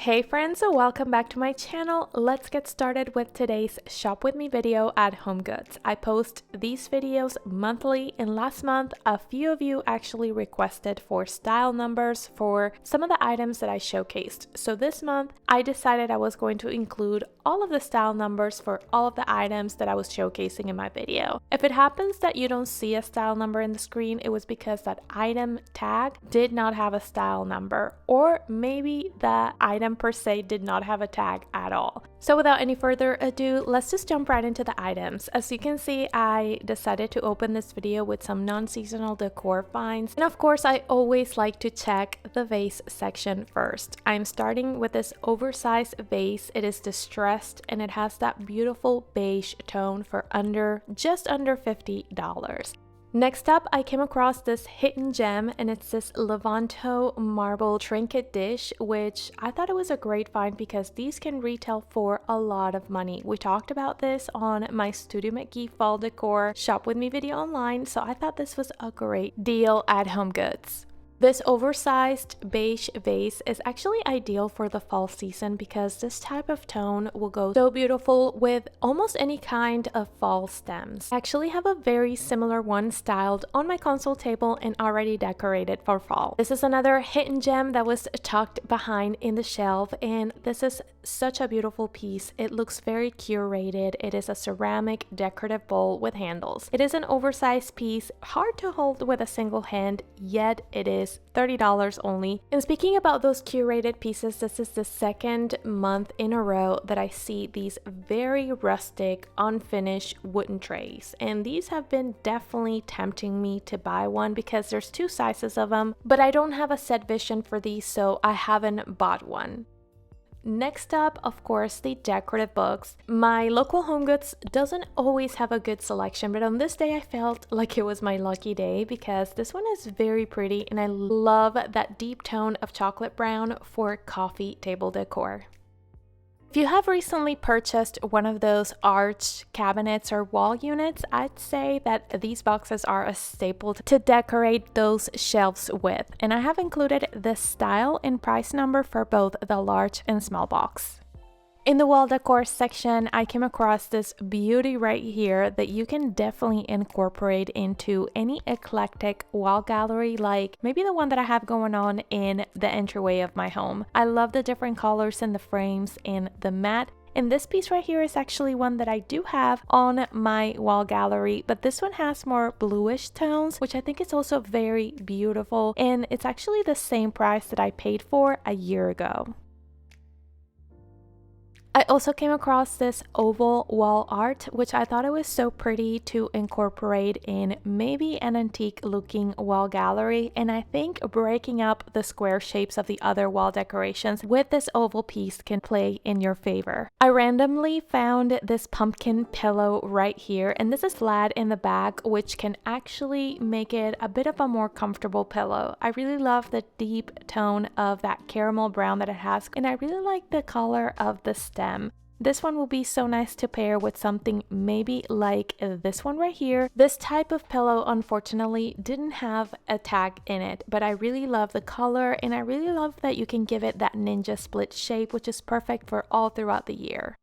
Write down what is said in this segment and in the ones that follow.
Hey friends, welcome back to my channel. Let's get started with today's shop with me video at Homegoods. I post these videos monthly, and last month a few of you actually requested for style numbers for some of the items that I showcased. So this month I decided I was going to include all of the style numbers for all of the items that I was showcasing in my video. If it happens that you don't see a style number in the screen, it was because that item tag did not have a style number, or maybe the item per se did not have a tag at all. So without any further ado, let's just jump right into the items. As you can see, I decided to open this video with some non-seasonal decor finds, and of course I always like to check the vase section first. I'm starting with this oversized vase. It is distressed and it has that beautiful beige tone for just under $50. Next up, I came across this hidden gem, and it's this Levanto marble trinket dish, which I thought it was a great find because these can retail for a lot of money. We talked about this on my Studio McGee Fall Decor Shop With Me video online, so I thought this was a great deal at Homegoods. This oversized beige vase is actually ideal for the fall season because this type of tone will go so beautiful with almost any kind of fall stems. I actually have a very similar one styled on my console table and already decorated for fall. This is another hidden gem that was tucked behind in the shelf, and this is such a beautiful piece. It looks very curated. It is a ceramic decorative bowl with handles. It is an oversized piece, hard to hold with a single hand, yet it is $30 only. And speaking about those curated pieces, this is the second month in a row that I see these very rustic, unfinished wooden trays. And these have been definitely tempting me to buy one because there's two sizes of them, but I don't have a set vision for these, so I haven't bought one. Next up, of course, the decorative books. My local Homegoods doesn't always have a good selection, but on this day I felt like it was my lucky day because this one is very pretty and I love that deep tone of chocolate brown for coffee table decor. If you have recently purchased one of those arch cabinets or wall units, I'd say that these boxes are a staple to decorate those shelves with. And I have included the style and price number for both the large and small box. In the wall decor section, I came across this beauty right here that you can definitely incorporate into any eclectic wall gallery, like maybe the one that I have going on in the entryway of my home. I love the different colors in the frames and the mat. And this piece right here is actually one that I do have on my wall gallery, but this one has more bluish tones, which I think is also very beautiful. And it's actually the same price that I paid for a year ago. I also came across this oval wall art, which I thought it was so pretty to incorporate in maybe an antique looking wall gallery, and I think breaking up the square shapes of the other wall decorations with this oval piece can play in your favor. I randomly found this pumpkin pillow right here, and this is flat in the back, which can actually make it a bit of a more comfortable pillow. I really love the deep tone of that caramel brown that it has, and I really like the color of the stem. This one will be so nice to pair with something maybe like this one right here. This type of pillow unfortunately didn't have a tag in it, but I really love the color and I really love that you can give it that ninja split shape, which is perfect for all throughout the year.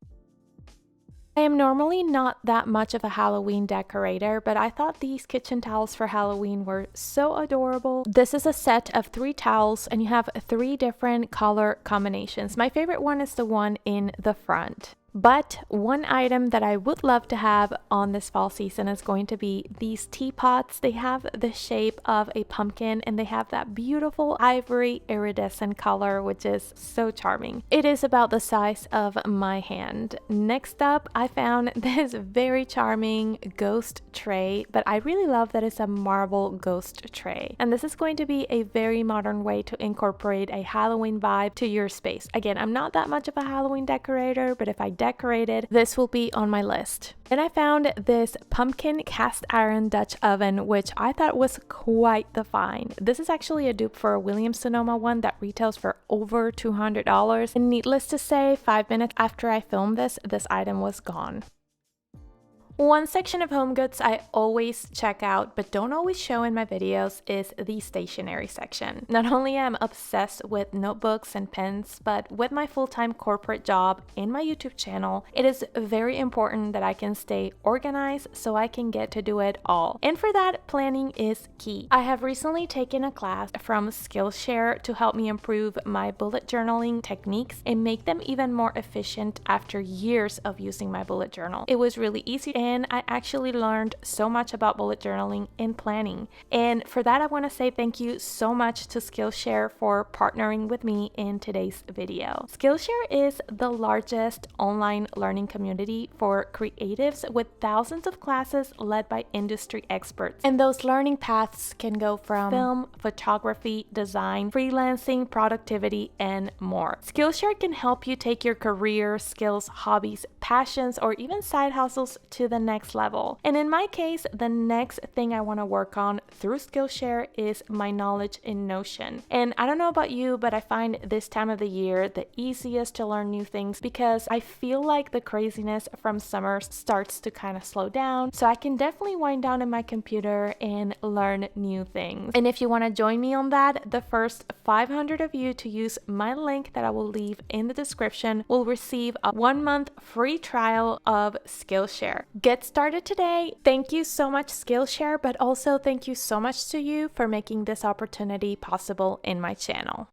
I am normally not that much of a Halloween decorator, but I thought these kitchen towels for Halloween were so adorable. This is a set of 3 towels and you have 3 different color combinations. My favorite one is the one in the front. But one item that I would love to have on this fall season is going to be these teapots. They have the shape of a pumpkin and they have that beautiful ivory iridescent color, which is so charming. It is about the size of my hand. Next up, I found this very charming ghost tray, but I really love that it's a marble ghost tray. And this is going to be a very modern way to incorporate a Halloween vibe to your space. Again, I'm not that much of a Halloween decorator, but if I decorated, this will be on my list. Then I found this pumpkin cast iron Dutch oven, which I thought was quite the find. This is actually a dupe for a Williams Sonoma one that retails for over $200. And needless to say, 5 minutes after I filmed this item was gone. One section of Homegoods I always check out but don't always show in my videos is the stationery section. Not only am I obsessed with notebooks and pens, but with my full-time corporate job and my YouTube channel, it is very important that I can stay organized so I can get to do it all. And for that, planning is key. I have recently taken a class from Skillshare to help me improve my bullet journaling techniques and make them even more efficient after years of using my bullet journal. It was really easy and I actually learned so much about bullet journaling and planning. And for that, I want to say thank you so much to Skillshare for partnering with me in today's video. Skillshare is the largest online learning community for creatives with thousands of classes led by industry experts. And those learning paths can go from film, photography, design, freelancing, productivity, and more. Skillshare can help you take your career, skills, hobbies, passions, or even side hustles to the next level. And in my case, the next thing I want to work on through Skillshare is my knowledge in Notion. And I don't know about you, but I find this time of the year the easiest to learn new things because I feel like the craziness from summer starts to kind of slow down. So I can definitely wind down in my computer and learn new things. And if you want to join me on that, the first 500 of you to use my link that I will leave in the description will receive a 1-month free trial of Skillshare. Get started today. Thank you so much, Skillshare, but also thank you so much to you for making this opportunity possible in my channel.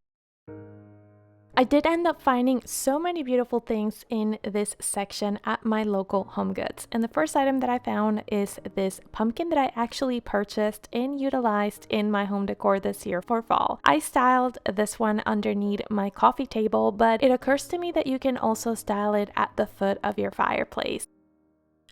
I did end up finding so many beautiful things in this section at my local Homegoods. And the first item that I found is this pumpkin that I actually purchased and utilized in my home decor this year for fall. I styled this one underneath my coffee table, but it occurs to me that you can also style it at the foot of your fireplace.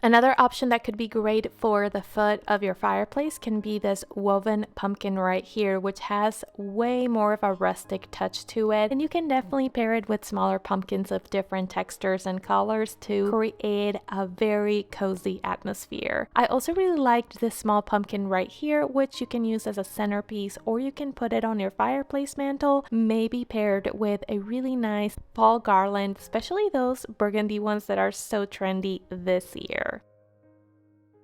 Another option that could be great for the foot of your fireplace can be this woven pumpkin right here, which has way more of a rustic touch to it. And you can definitely pair it with smaller pumpkins of different textures and colors to create a very cozy atmosphere. I also really liked this small pumpkin right here, which you can use as a centerpiece or you can put it on your fireplace mantle, maybe paired with a really nice fall garland, especially those burgundy ones that are so trendy this year.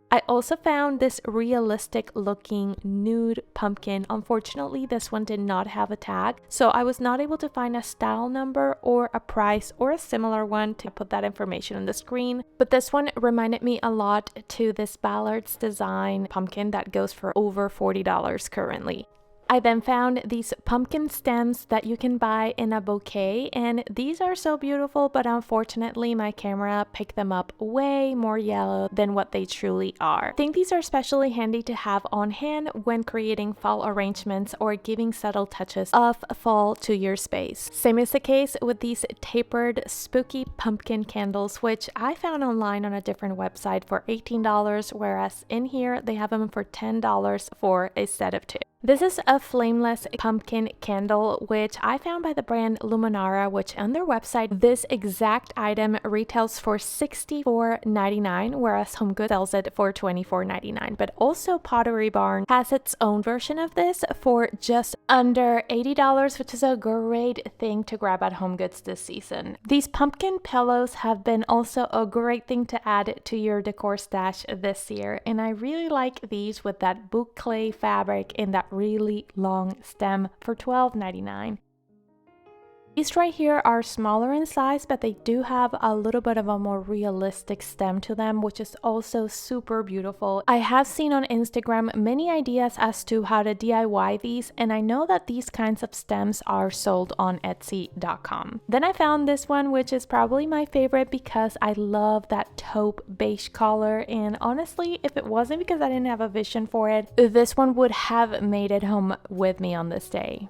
I also found this realistic looking nude pumpkin. Unfortunately, this one did not have a tag, so I was not able to find a style number or a price or a similar one to put that information on the screen. But this one reminded me a lot to this Ballard's Design pumpkin that goes for over $40 currently. I then found these pumpkin stems that you can buy in a bouquet, and these are so beautiful, but unfortunately my camera picked them up way more yellow than what they truly are. I think these are especially handy to have on hand when creating fall arrangements or giving subtle touches of fall to your space. Same is the case with these tapered spooky pumpkin candles, which I found online on a different website for $18, whereas in here they have them for $10 for a set of 2. This is a flameless pumpkin candle, which I found by the brand Luminara, which on their website, this exact item retails for $64.99, whereas Homegoods sells it for $24.99. But also Pottery Barn has its own version of this for just under $80, which is a great thing to grab at Homegoods this season. These pumpkin pillows have been also a great thing to add to your decor stash this year, and I really like these with that boucle fabric in that really long stem for $12.99. These right here are smaller in size, but they do have a little bit of a more realistic stem to them, which is also super beautiful. I have seen on Instagram many ideas as to how to DIY these, and I know that these kinds of stems are sold on Etsy.com. Then I found this one, which is probably my favorite because I love that taupe beige color, and honestly, if it wasn't because I didn't have a vision for it, this one would have made it home with me on this day.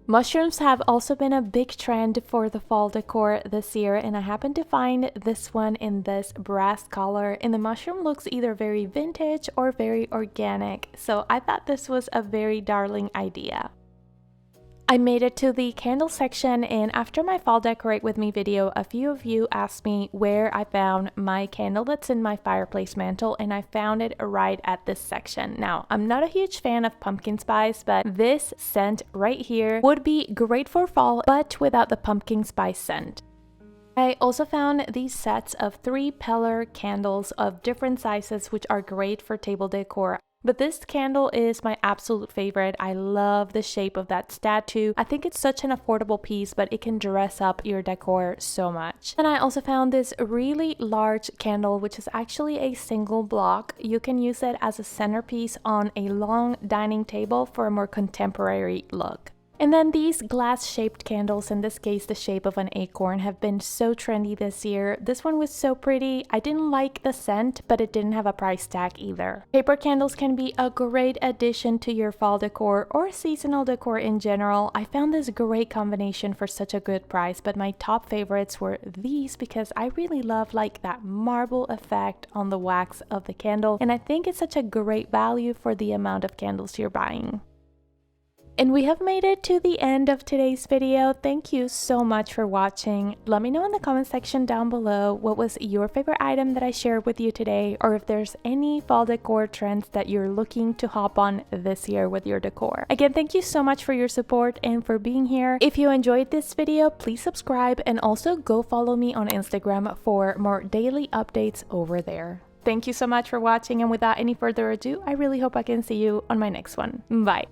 Mushrooms have also been a big trend for the fall decor this year, and I happened to find this one in this brass color, and the mushroom looks either very vintage or very organic, so I thought this was a very darling idea. I made it to the candle section, and after my fall decorate with me video, a few of you asked me where I found my candle that's in my fireplace mantle, and I found it right at this section. Now, I'm not a huge fan of pumpkin spice, but this scent right here would be great for fall, but without the pumpkin spice scent. I also found these sets of 3 pillar candles of different sizes, which are great for table decor. But this candle is my absolute favorite. I love the shape of that statue. I think it's such an affordable piece, but it can dress up your decor so much. And I also found this really large candle, which is actually a single block. You can use it as a centerpiece on a long dining table for a more contemporary look. And then these glass-shaped candles, in this case the shape of an acorn, have been so trendy this year. This one was so pretty. I didn't like the scent, but it didn't have a price tag either. Paper candles can be a great addition to your fall decor or seasonal decor in general. I found this great combination for such a good price, but my top favorites were these because I really love like that marble effect on the wax of the candle, and I think it's such a great value for the amount of candles you're buying. And we have made it to the end of today's video. Thank you so much for watching. Let me know in the comment section down below what was your favorite item that I shared with you today, or if there's any fall decor trends that you're looking to hop on this year with your decor. Again, thank you so much for your support and for being here. If you enjoyed this video, please subscribe and also go follow me on Instagram for more daily updates over there. Thank you so much for watching, and without any further ado, I really hope I can see you on my next one. Bye!